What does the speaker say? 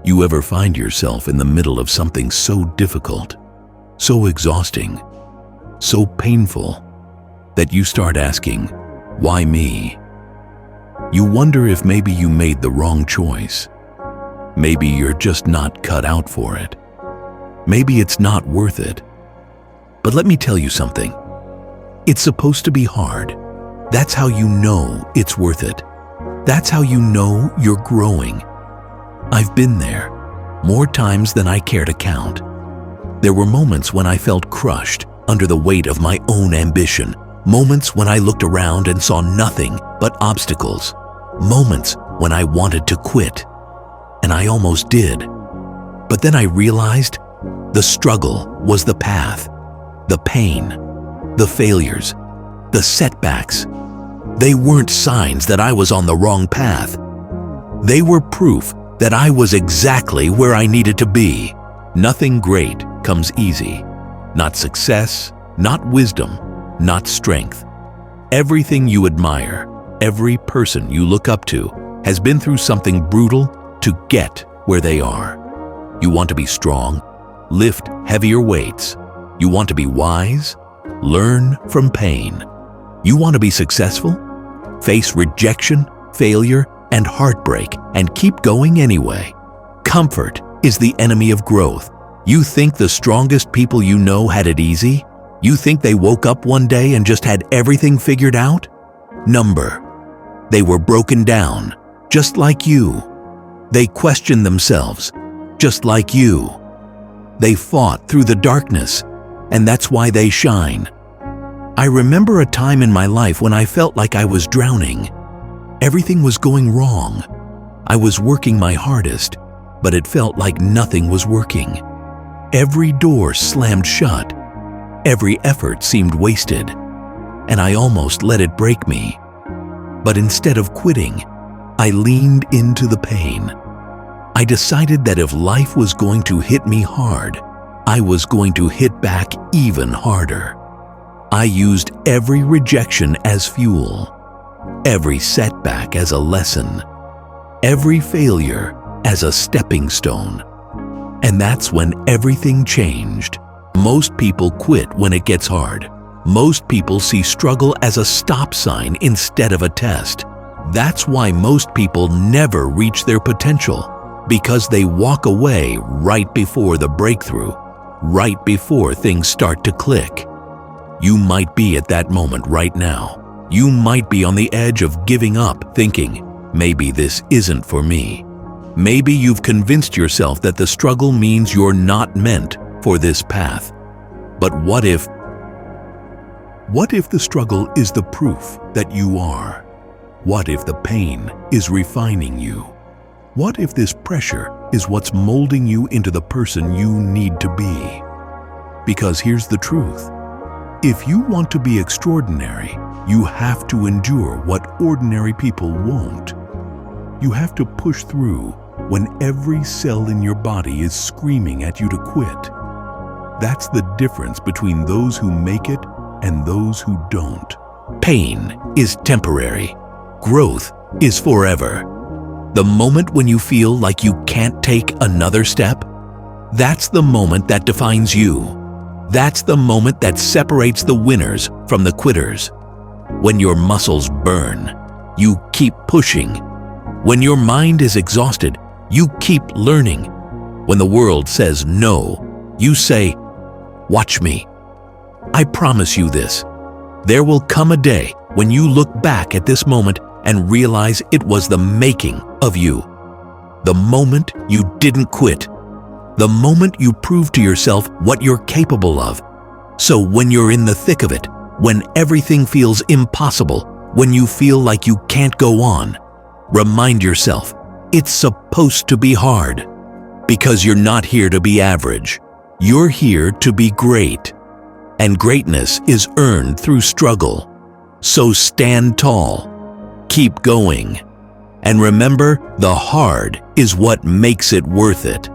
You ever find yourself in the middle of something so difficult, so exhausting, so painful, that you start asking, why me? You wonder if maybe you made the wrong choice. Maybe you're just not cut out for it. Maybe it's not worth it. But let me tell you something. It's supposed to be hard. That's how you know it's worth it. That's how you know you're growing. I've been there, more times than I care to count. There were moments when I felt crushed under the weight of my own ambition. Moments when I looked around and saw nothing but obstacles. Moments when I wanted to quit. And I almost did. But then I realized the struggle was the path. The pain, the failures, the setbacks. They weren't signs that I was on the wrong path. They were proof that I was exactly where I needed to be. Nothing great comes easy. Not success, not wisdom, not strength. Everything you admire, every person you look up to, has been through something brutal to get where they are. You want to be strong? Lift heavier weights. You want to be wise? Learn from pain. You want to be successful? Face rejection, failure, and heartbreak, and keep going anyway. Comfort is the enemy of growth. You think the strongest people you know had it easy? You think they woke up one day and just had everything figured out? Number. They were broken down, just like you. They questioned themselves, just like you. They fought through the darkness, and that's why they shine. I remember a time in my life when I felt like I was drowning. Everything was going wrong. I was working my hardest, but it felt like nothing was working. Every door slammed shut. Every effort seemed wasted, and I almost let it break me. But instead of quitting, I leaned into the pain. I decided that if life was going to hit me hard, I was going to hit back even harder. I used every rejection as fuel, every setback as a lesson, every failure as a stepping stone. And that's when everything changed. Most people quit when it gets hard. Most people see struggle as a stop sign instead of a test. That's why most people never reach their potential, because they walk away right before the breakthrough, right before things start to click. You might be at that moment right now. You might be on the edge of giving up, thinking, maybe this isn't for me. Maybe you've convinced yourself that the struggle means you're not meant for this path. But what if the struggle is the proof that you are? What if the pain is refining you? What if this pressure is what's molding you into the person you need to be? Because here's the truth. If you want to be extraordinary, you have to endure what ordinary people won't. You have to push through when every cell in your body is screaming at you to quit. That's the difference between those who make it and those who don't. Pain is temporary. Growth is forever. The moment when you feel like you can't take another step, that's the moment that defines you. That's the moment that separates the winners from the quitters. When your muscles burn, you keep pushing. When your mind is exhausted, you keep learning. When the world says no, you say, "Watch me." I promise you this. There will come a day when you look back at this moment and realize it was the making of you. The moment you didn't quit. The moment you proved to yourself what you're capable of. So when you're in the thick of it, when everything feels impossible, when you feel like you can't go on, remind yourself, it's supposed to be hard. Because you're not here to be average. You're here to be great. And greatness is earned through struggle. So stand tall. Keep going. And remember, the hard is what makes it worth it.